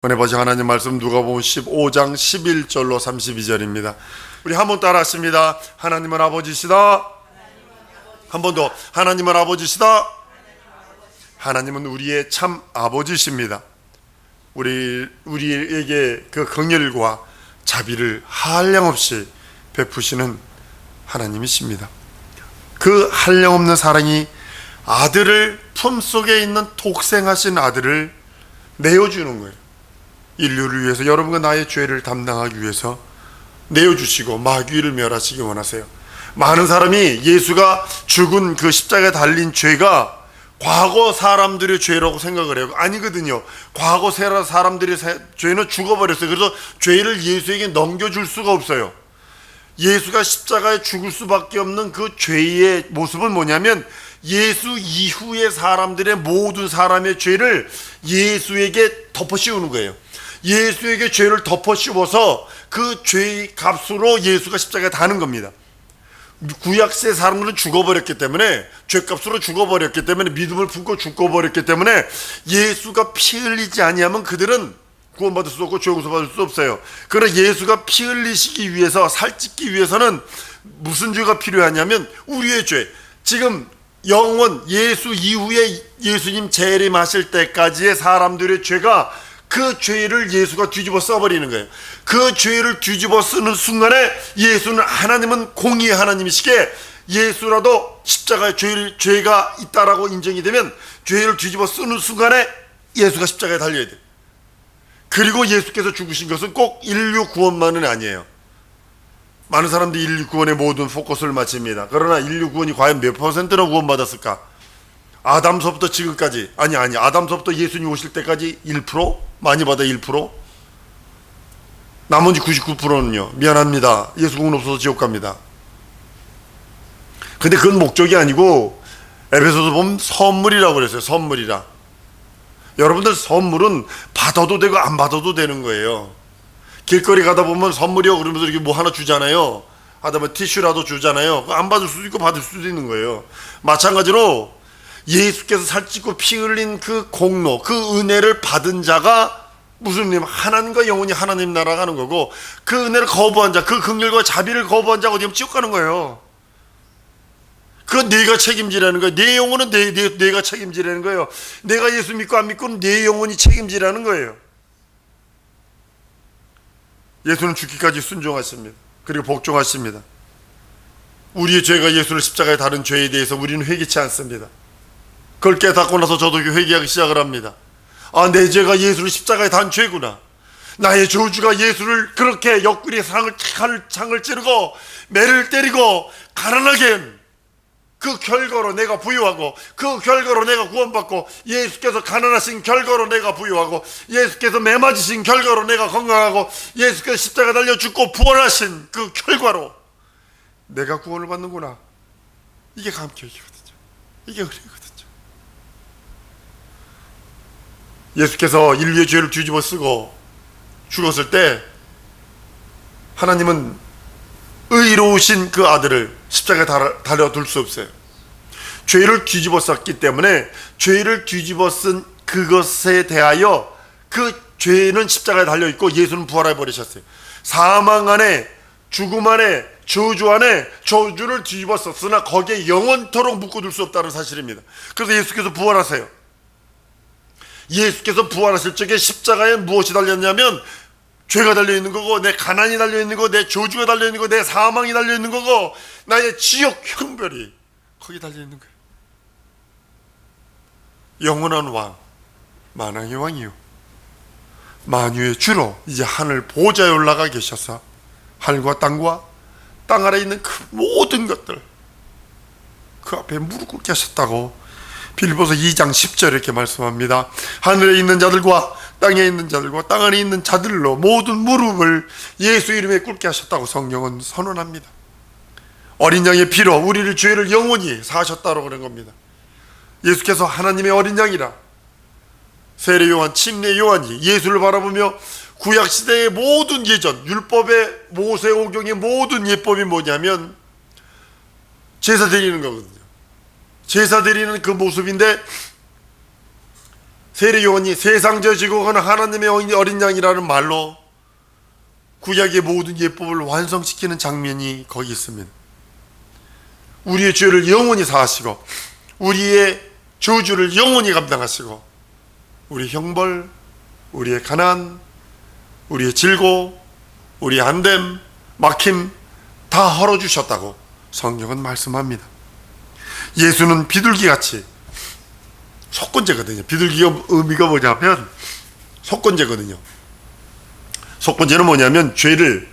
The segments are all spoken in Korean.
은혜 버시 하나님 말씀 누가복음 15장 11절로 32절입니다. 우리 한번 따라 하십니다. 하나님은 아버지시다. 한 번 더. 하나님은 아버지시다. 하나님은 우리의 참 아버지십니다. 우리에게 그 긍휼과 자비를 한량없이 베푸시는 하나님이십니다. 그 한량없는 사랑이 아들을 품속에 있는 독생하신 아들을 내어주는 거예요. 인류를 위해서, 여러분과 나의 죄를 담당하기 위해서 내어주시고 마귀를 멸하시기 원하세요. 많은 사람이 예수가 죽은 그 십자가에 달린 죄가 과거 사람들의 죄라고 생각을 해요. 아니거든요. 과거 사람들의 죄는 죽어버렸어요. 그래서 죄를 예수에게 넘겨줄 수가 없어요. 예수가 십자가에 죽을 수밖에 없는 그 죄의 모습은 뭐냐면, 예수 이후의 사람들의 모든 사람의 죄를 예수에게 덮어씌우는 거예요. 예수에게 죄를 덮어씌워서 그 죄의 값으로 예수가 십자가에 다는 겁니다. 구약시대 사람들은 죽어버렸기 때문에, 죄값으로 죽어버렸기 때문에, 믿음을 품고 죽어버렸기 때문에 예수가 피 흘리지 아니하면 그들은 구원받을 수 없고 죄 용서받을 수 없어요. 그러나 예수가 피 흘리시기 위해서, 살찌기 위해서는 무슨 죄가 필요하냐면 우리의 죄, 지금 영원 예수 이후에 예수님 재림하실 때까지의 사람들의 죄가, 그 죄를 예수가 뒤집어 써버리는 거예요. 그 죄를 뒤집어 쓰는 순간에 예수는, 하나님은 공의의 하나님이시기에 예수라도 십자가에 죄가 있다라고 인정이 되면 죄를 뒤집어 쓰는 순간에 예수가 십자가에 달려야 돼요. 그리고 예수께서 죽으신 것은 꼭 인류 구원만은 아니에요. 많은 사람들이 인류 구원의 모든 포커스를 맞춥니다. 그러나 인류 구원이 과연 몇 퍼센트나 구원받았을까? 아담서부터 지금까지, 아니 아담서부터 예수님 오실 때까지 1%? 많이 받아 1%? 나머지 99%는요 미안합니다, 예수 구원 없어서 지옥 갑니다. 근데 그건 목적이 아니고, 에베소서 보면 선물이라고 그랬어요. 선물이라. 여러분들, 선물은 받아도 되고 안 받아도 되는 거예요. 길거리 가다 보면 선물이요 그러면서 이렇게 뭐 하나 주잖아요. 하다 보면 티슈라도 주잖아요. 안 받을 수도 있고 받을 수도 있는 거예요. 마찬가지로 예수께서 살찌고 피 흘린 그 공로, 그 은혜를 받은 자가 무슨 님, 하나님과 영원히 하나님 나라 가는 거고, 그 은혜를 거부한 자, 그 긍휼과 자비를 거부한 자가 어디 가면 지옥 가는 거예요. 그건 네가 책임지라는 거예요. 내 영혼은 내가 책임지라는 거예요. 내가 예수 믿고 안 믿고는 내 영혼이 책임지라는 거예요. 예수는 죽기까지 순종하십니다. 그리고 복종하십니다. 우리의 죄가 예수를 십자가에 달은 죄에 대해서 우리는 회개치 않습니다. 그걸 깨닫고 나서 저도 회개하기 시작을 합니다. 아, 내 죄가 예수를 십자가에 단 죄구나. 나의 저주가 예수를 그렇게 옆구리에 창을 찌르고 매를 때리고 가난하게 한 그 결과로 내가 부유하고, 그 결과로 내가 구원받고, 예수께서 가난하신 결과로 내가 부유하고, 예수께서 매 맞으신 결과로 내가 건강하고, 예수께서 십자가 달려 죽고 부활하신 그 결과로 내가 구원을 받는구나. 이게 감격이거든요. 이게 은혜거든요. 예수께서 인류의 죄를 뒤집어 쓰고 죽었을 때 하나님은 의로우신 그 아들을 십자가에 달아둘 수 없어요. 죄를 뒤집어 썼기 때문에 죄를 뒤집어 쓴 그것에 대하여 그 죄는 십자가에 달려있고 예수는 부활해 버리셨어요. 사망 안에, 죽음 안에, 저주 안에 저주를 뒤집어 썼으나 거기에 영원토록 묶어둘 수 없다는 사실입니다. 그래서 예수께서 부활하세요. 예수께서 부활하실 적에 십자가에 무엇이 달렸냐면 죄가 달려있는 거고, 내 가난이 달려있는 거고, 내 저주가 달려있는 거고, 내 사망이 달려있는 거고, 나의 지옥 형벌이 거기 달려있는 거예요. 영원한 왕, 만왕의 왕이요 만유의 주로 이제 하늘 보좌에 올라가 계셔서 하늘과 땅과 땅 아래에 있는 그 모든 것들 그 앞에 무릎 꿇게 하셨다고 빌립보서 2장 10절 이렇게 말씀합니다. 하늘에 있는 자들과 땅에 있는 자들과 땅 안에 있는 자들로 모든 무릎을 예수 이름에 꿇게 하셨다고 성경은 선언합니다. 어린 양의 피로 우리를 죄를 영원히 사하셨다고 그런 겁니다. 예수께서 하나님의 어린 양이라. 세례 요한, 침례 요한이 예수를 바라보며 구약시대의 모든 예전, 율법의 모세오경의 모든 예법이 뭐냐면 제사 드리는 거거든요. 제사 드리는 그 모습인데, 세례요한이 세상 저지고 하는 하나님의 어린 양이라는 말로 구약의 모든 예법을 완성시키는 장면이 거기 있습니다. 우리의 죄를 영원히 사하시고 우리의 저주를 영원히 감당하시고 우리의 형벌, 우리의 가난, 우리의 질고, 우리의 안됨, 막힘 다 헐어주셨다고 성경은 말씀합니다. 예수는 비둘기같이 속건제거든요. 비둘기가 의미가 뭐냐면 속건제거든요. 속건제는 뭐냐면 죄를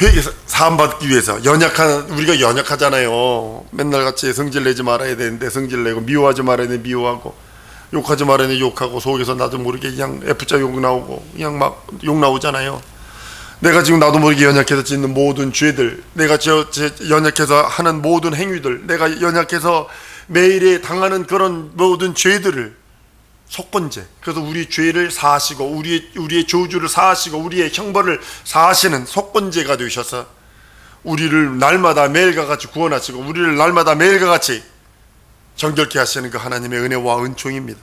회개 사함받기 위해서 우리가 연약하잖아요. 맨날 같이 성질 내지 말아야 되는데 성질 내고 미워하지 말아야 되는데 미워하고 욕하지 말아야 되는데 욕하고 속에서 나도 모르게 그냥 F자 욕 나오고 그냥 막 욕 나오잖아요. 내가 지금 나도 모르게 연약해서 짓는 모든 죄들, 내가 연약해서 하는 모든 행위들, 내가 연약해서 매일에 당하는 그런 모든 죄들을 속건제, 그래서 우리 죄를 사하시고 우리의 저주를 사하시고 우리의 형벌을 사하시는 속건제가 되셔서 우리를 날마다 매일과 같이 구원하시고 우리를 날마다 매일과 같이 정결케 하시는 그 하나님의 은혜와 은총입니다.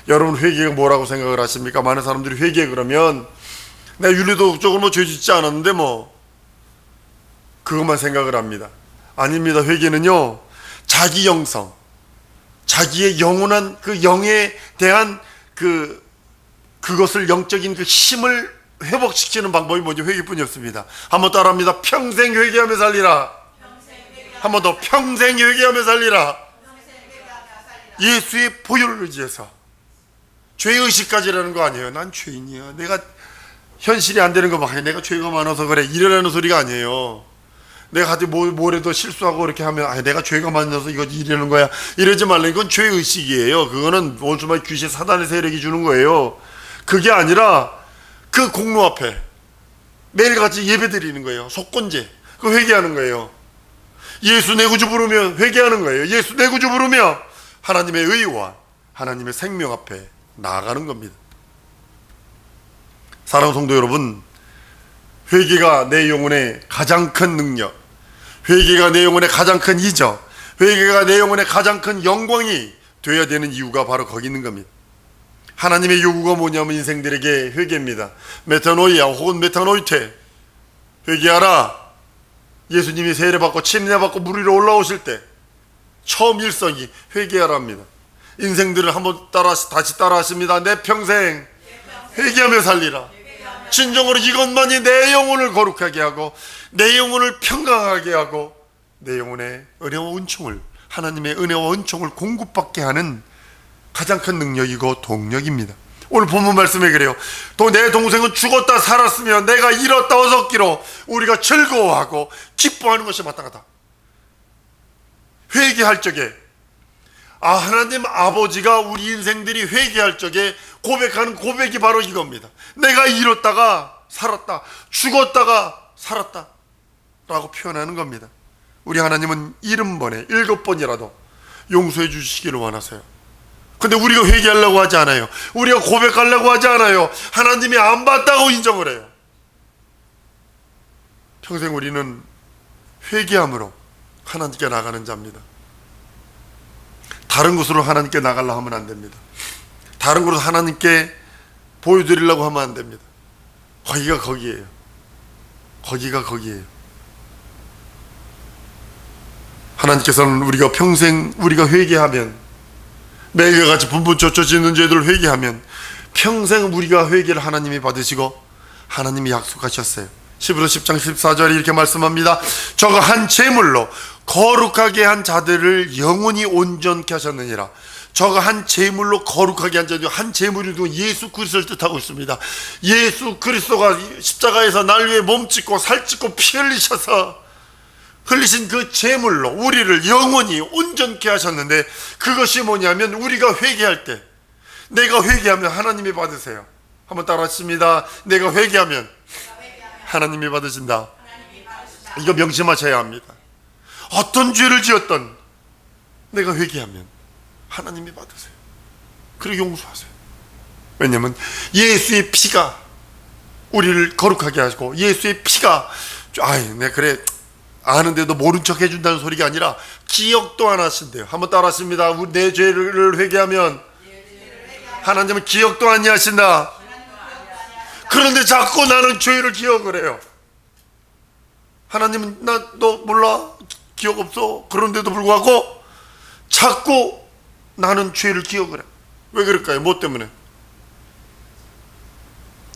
여러분, 회개가 뭐라고 생각을 하십니까? 많은 사람들이 회개 그러면 내가 윤리도적으로 뭐 죄 짓지 않았는데 뭐 그것만 생각을 합니다. 아닙니다. 회개는요, 자기 영성, 자기의 영원한 그 영에 대한 그것을 영적인 그 힘을 회복시키는 방법이 뭐죠? 회개뿐이 없습니다. 한번 따라합니다. 평생 회개하며 살리라. 한 번 더, 평생 회개하며 살리라. 예수의 보혈을 의지해서. 죄의식까지라는 거 아니에요. 난 죄인이야. 내가 현실이 안 되는 거 봐. 내가 죄가 많아서 그래. 이러라는 소리가 아니에요. 내가 하여튼 뭐래도 실수하고 이렇게 하면 내가 죄가 많아서 이거 이러는 거야. 이러지 말라. 이건 죄의식이에요. 그거는 원수마의 귀신 사단의 세력이 주는 거예요. 그게 아니라 그 공로 앞에 매일같이 예배 드리는 거예요. 속건제. 그 회개하는 거예요. 예수 내 구주 부르며 회개하는 거예요. 예수 내 구주 부르며 하나님의 의와 하나님의 생명 앞에 나아가는 겁니다. 사랑하는 성도 여러분, 회개가 내 영혼의 가장 큰 능력, 회개가 내 영혼의 가장 큰 이적, 회개가 내 영혼의 가장 큰 영광이 되어야 되는 이유가 바로 거기 있는 겁니다. 하나님의 요구가 뭐냐면 인생들에게 회개입니다. 메타노이아 혹은 메타노이테, 회개하라. 예수님이 세례받고 침례받고 물 위로 올라오실 때 처음 일성이 회개하라입니다. 인생들을 한번 다시 따라하십니다. 내 평생 회개하며 살리라. 진정으로 이것만이 내 영혼을 거룩하게 하고 내 영혼을 평강하게 하고 내 영혼의 은혜와 은총을, 하나님의 은혜와 은총을 공급받게 하는 가장 큰 능력이고 동력입니다. 오늘 본문 말씀에 그래요. 또 내 동생은 죽었다 살았으며 내가 잃었다 얻었기로 우리가 즐거워하고 기뻐하는 것이 마땅하다. 회개할 적에 하나님 아버지가 우리 인생들이 회개할 적에 고백하는 고백이 바로 이겁니다. 내가 잃었다가 살았다, 죽었다가 살았다 라고 표현하는 겁니다. 우리 하나님은 70번에 7번이라도 용서해 주시기를 원하세요. 근데 우리가 회개하려고 하지 않아요. 우리가 고백하려고 하지 않아요. 하나님이 안 봤다고 인정을 해요. 평생 우리는 회개함으로 하나님께 나가는 자입니다. 다른 곳으로 하나님께 나가려고 하면 안 됩니다. 다른 곳으로 하나님께 보여드리려고 하면 안 됩니다. 거기가 거기예요. 거기가 거기예요. 하나님께서는 우리가 평생 우리가 회개하면, 매일과 같이 분분초초 짓는 죄들을 회개하면 평생 우리가 회개를 하나님이 받으시고 하나님이 약속하셨어요. 히브리서 10장 14절에 이렇게 말씀합니다. 저가 한 제물로 거룩하게 한 자들을 영원히 온전케 하셨느니라. 저가 한 제물로 거룩하게 한 자들, 한 제물이 예수 그리스도를 뜻하고 있습니다. 예수 그리스도가 십자가에서 날 위해 몸짓고 살짓고 피 흘리신 그 제물로 우리를 영원히 온전케 하셨는데, 그것이 뭐냐면 우리가 회개할 때, 내가 회개하면 하나님이 받으세요. 한번 따라하십니다. 내가 회개하면 하나님이 받으신다. 이거 명심하셔야 합니다. 어떤 죄를 지었던 내가 회개하면 하나님이 받으세요. 그리고 용서하세요. 왜냐하면 예수의 피가 우리를 거룩하게 하시고, 예수의 피가 내가 그래 아는데도 모른 척 해준다는 소리가 아니라 기억도 안 하신대요. 한번 따라하십니다. 내 죄를 회개하면 하나님은 기억도 아니하신다. 그런데 자꾸 나는 죄를 기억을 해요. 하나님은 너 몰라? 기억 없어. 그런데도 불구하고 자꾸 나는 죄를 기억을 해. 왜 그럴까요? 뭐 때문에?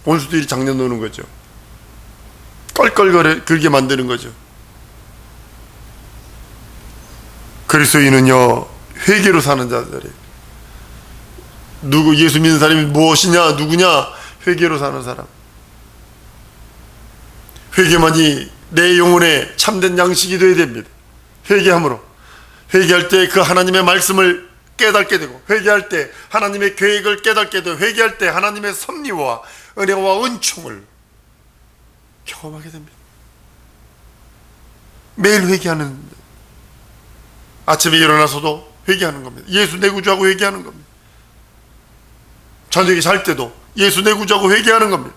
원수들이 장난 노는 거죠. 껄껄거려 그렇게 만드는 거죠. 그리스도인은요, 회개로 사는 자들이에요. 예수 믿는 사람이 무엇이냐, 누구냐? 회개로 사는 사람. 회개만이 내 영혼의 참된 양식이 되어야 됩니다. 회개함으로. 회개할 때 그 하나님의 말씀을 깨닫게 되고, 회개할 때 하나님의 계획을 깨닫게 되고, 회개할 때 하나님의 섭리와 은혜와 은총을 경험하게 됩니다. 매일 회개하는, 아침에 일어나서도 회개하는 겁니다. 예수 내 구주하고 회개하는 겁니다. 저녁에 잘 때도 예수 내 구주하고 회개하는 겁니다.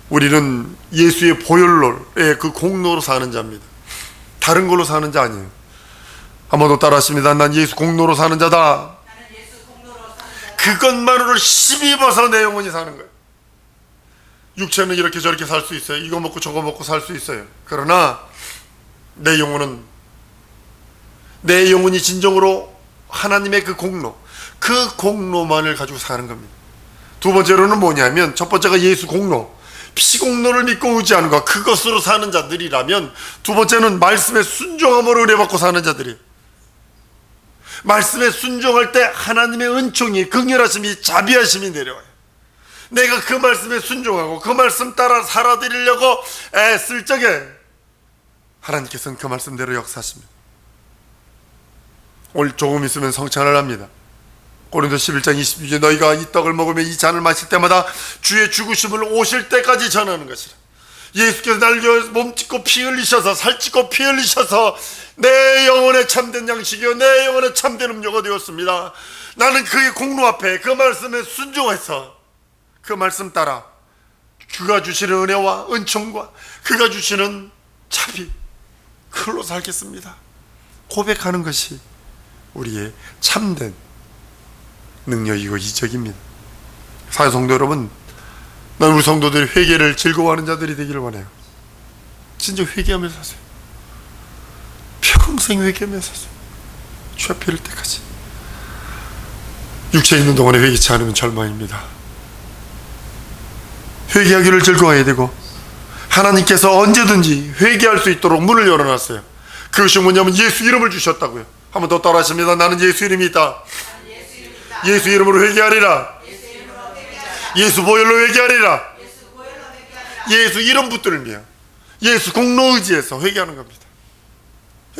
우리는 예수의 보혈로의 그 공로로 사는 자입니다. 다른 걸로 사는 자 아니에요. 한번 더 따라하십니다. 난 예수 공로로 사는 자다. 그것만으로 힘입어서 내 영혼이 사는 거예요. 육체는 이렇게 저렇게 살 수 있어요. 이거 먹고 저거 먹고 살 수 있어요. 그러나 내 영혼이 진정으로 하나님의 그 공로만을 가지고 사는 겁니다. 두 번째로는 뭐냐면, 첫 번째가 예수 공로, 피공로를 믿고 의지하는 것, 그것으로 사는 자들이라면, 두 번째는 말씀에 순종함으로 은혜받고 사는 자들이에요. 말씀에 순종할 때 하나님의 은총이, 긍휼하심이, 자비하심이 내려와요. 내가 그 말씀에 순종하고 그 말씀 따라 살아드리려고 애쓸 적에 하나님께서는 그 말씀대로 역사하십니다. 오늘 조금 있으면 성찬을 합니다. 고린도 11장 26절, 너희가 이 떡을 먹으며 이 잔을 마실 때마다 주의 죽으심을 오실 때까지 전하는 것이라. 예수께서 날 위하여 몸 찢고 피 흘리셔서, 살 찢고 피 흘리셔서 내 영혼의 참된 양식이요 내 영혼의 참된 음료가 되었습니다. 나는 그의 공로 앞에 그 말씀에 순종해서 그 말씀 따라 그가 주시는 은혜와 은총과 그가 주시는 자비, 그걸로 살겠습니다. 고백하는 것이 우리의 참된 능력이고 이적입니다. 사회 성도 여러분, 난 우리 성도들이 회개를 즐거워하는 자들이 되기를 원해요. 진짜 회개하면서 사세요. 평생 회개하면서 사세요. 죄 필 때까지. 육체에 있는 동안에 회개치 않으면 절망입니다. 회개하기를 즐거워해야 되고, 하나님께서 언제든지 회개할 수 있도록 문을 열어놨어요. 그것이 뭐냐면 예수 이름을 주셨다고요. 한번 더 따라하십니다. 나는 예수 이름이 있다. 예수 이름으로 회개하리라. 예수 보혈로 회개하리라. 예수 이름 붙들며 예수 공로 의지해서 회개하는 겁니다.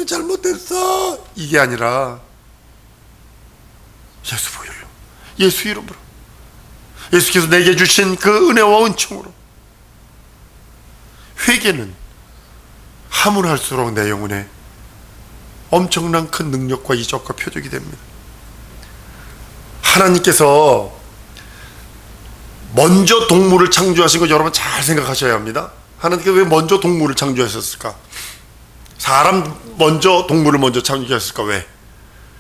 잘못됐어 이게 아니라 예수 보혈로, 예수 이름으로, 예수께서 내게 주신 그 은혜와 은총으로. 회개는 하면 할수록 내 영혼에 엄청난 큰 능력과 이적과 표적이 됩니다. 하나님께서 먼저 동물을 창조하신 거 여러분 잘 생각하셔야 합니다. 하나님께서 왜 먼저 동물을 창조하셨을까? 사람 먼저 동물을 먼저 창조하셨을까? 왜?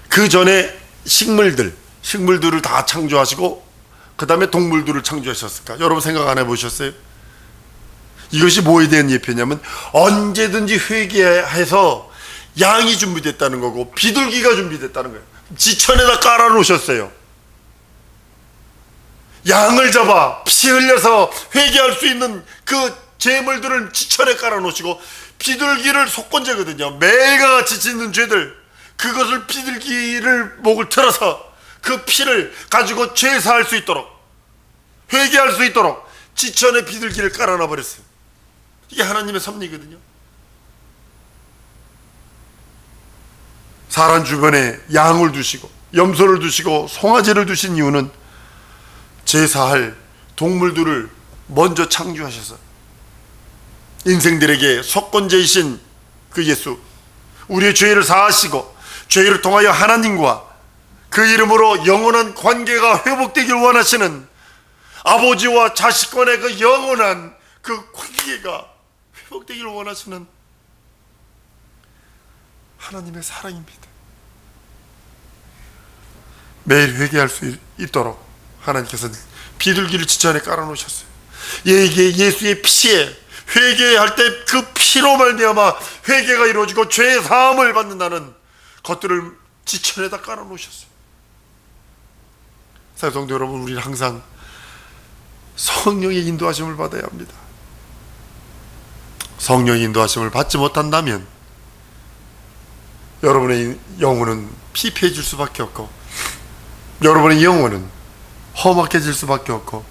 그 전에 식물들을 다 창조하시고 그 다음에 동물들을 창조하셨을까? 여러분 생각 안 해보셨어요? 이것이 뭐에 대한 예표냐면, 언제든지 회개해서 양이 준비됐다는 거고 비둘기가 준비됐다는 거예요. 지천에다 깔아놓으셨어요. 양을 잡아 피 흘려서 회개할 수 있는 그 재물들을 지천에 깔아놓으시고, 비둘기를 속건제거든요. 매일과 같이 짓는 죄들, 그것을 비둘기를 목을 틀어서 그 피를 가지고 죄사할 수 있도록, 회개할 수 있도록 지천에 비둘기를 깔아놔 버렸어요. 이게 하나님의 섭리거든요. 사람 주변에 양을 두시고 염소를 두시고 송아지를 두신 이유는 제사할 동물들을 먼저 창조하셔서 인생들에게 속건제이신 그 예수, 우리의 죄를 사하시고 죄를 통하여 하나님과 그 이름으로 영원한 관계가 회복되길 원하시는 아버지와 자식 간의 그 영원한 그 관계가 회복되길 원하시는 하나님의 사랑입니다. 매일 회개할 수 있도록 하나님께서는 비둘기를 지천에 깔아놓으셨어요. 예수의 피에, 회개할 때 그 피로 말미암아 회개가 이루어지고 죄의 사함을 받는다는 것들을 지천에다 깔아놓으셨어요. 사랑성도 여러분, 우리는 항상 성령의 인도하심을 받아야 합니다. 성령의 인도하심을 받지 못한다면 여러분의 영혼은 피폐해질 수밖에 없고, 여러분의 영혼은 험악해질 수밖에 없고,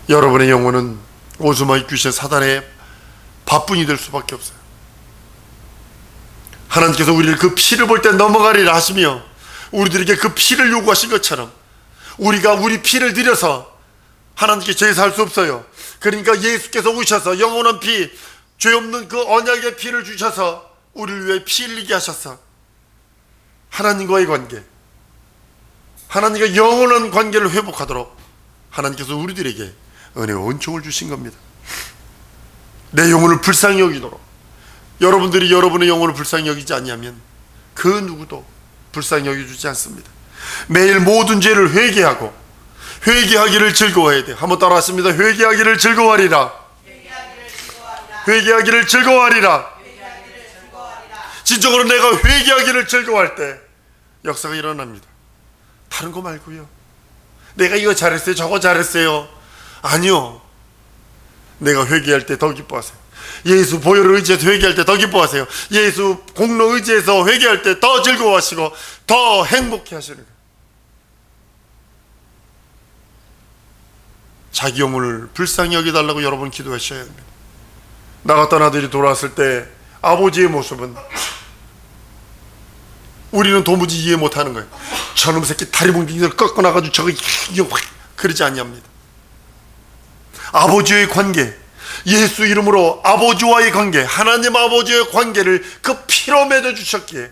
여러분의 영혼은 오수마의 귀신 사단의 밥분이 될 수밖에 없어요. 하나님께서 우리를 그 피를 볼 때 넘어가리라 하시며 우리들에게 그 피를 요구하신 것처럼 우리가 우리 피를 들여서 하나님께 제사할 수 없어요. 그러니까 예수께서 오셔서 영원한 피, 죄 없는 그 언약의 피를 주셔서 우리를 위해 피 흘리게 하셔서 하나님과의 관계, 하나님과 영원한 관계를 회복하도록 하나님께서 우리들에게 은혜와 은총을 주신 겁니다. 내 영혼을 불쌍히 여기도록, 여러분들이 여러분의 영혼을 불쌍히 여기지 아니하면 그 누구도 불쌍히 여겨주지 않습니다. 매일 모든 죄를 회개하고 회개하기를 즐거워해야 돼요. 한번 따라하십니다. 회개하기를 즐거워하리라. 회개하기를 즐거워하리라. 진정으로 내가 회개하기를 즐거워할 때 역사가 일어납니다. 다른 거 말고요. 내가 이거 잘했어요, 저거 잘했어요, 아니요. 내가 회개할 때 더 기뻐하세요. 예수 보혈을 의지해서 회개할 때 더 기뻐하세요. 예수 공로 의지해서 회개할 때 더 즐거워하시고 더 행복해 하시는 거예요. 자기 영혼을 불쌍히 여겨달라고 여러분 기도하셔야 합니다. 나갔던 아들이 돌아왔을 때 아버지의 모습은 우리는 도무지 이해 못하는 거예요. 저놈 새끼 다리 뭉텅이를 꺾어놔가지고 저거 확 그러지 아니합니다. 아버지의 관계, 예수 이름으로 아버지와의 관계, 하나님 아버지의 관계를 그 피로 맺어주셨기에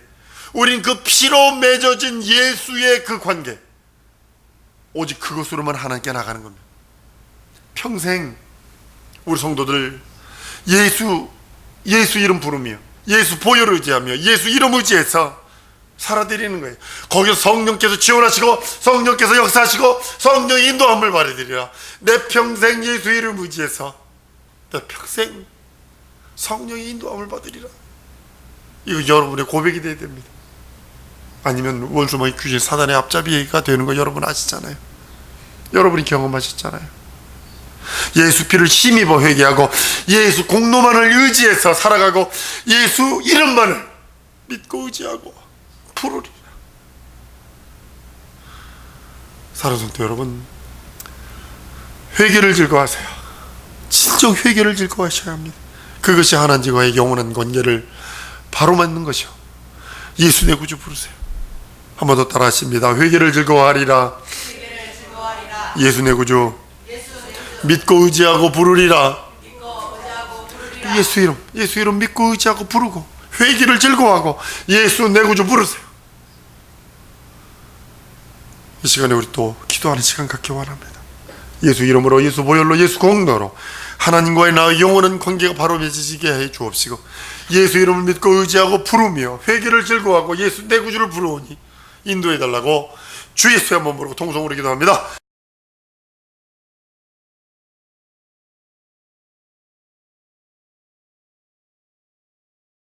우린 그 피로 맺어진 예수의 그 관계, 오직 그것으로만 하나님께 나가는 겁니다. 평생 우리 성도들 예수 이름 부르며 예수 보혈을 의지하며 예수 이름 의지해서 살아드리는 거예요. 거기서 성령께서 지원하시고 성령께서 역사하시고 성령의 인도함을 말해드리라. 내 평생 예수 이름 의지해서 내 평생 성령의 인도함을 받으리라. 이거 여러분의 고백이 돼야 됩니다. 아니면 원수마귀 귀신 사단의 앞잡이가 되는 거 여러분 아시잖아요. 여러분이 경험하셨잖아요. 예수 피를 힘입어 회개하고 예수 공로만을 의지해서 살아가고 예수 이름만을 믿고 의지하고 부르리라. 사랑하는 성도 여러분, 회개를 즐거워하세요. 진정 회개를 즐거워하셔야 합니다. 그것이 하나님과의 영원한 관계를 바로 맞는 것이요. 예수 내 구주 부르세요. 한 번 더 따라하십니다. 회개를 즐거워하리라. 예수 내 구주 믿고 의지하고 부르리라. 예수 이름 믿고 의지하고 부르고 회개를 즐거워하고 예수 내 구주 부르세요. 이 시간에 우리 또 기도하는 시간 갖기 원합니다. 예수 이름으로, 예수 보혈로, 예수 공로로 하나님과의 나의 영원한 관계가 바로 맺어지게 해 주옵시고 예수 이름을 믿고 의지하고 부르며 회개를 즐거워하고 예수 내 구주를 부르오니 인도해 달라고 주 예수의 한번 부르고 통성으로 기도합니다.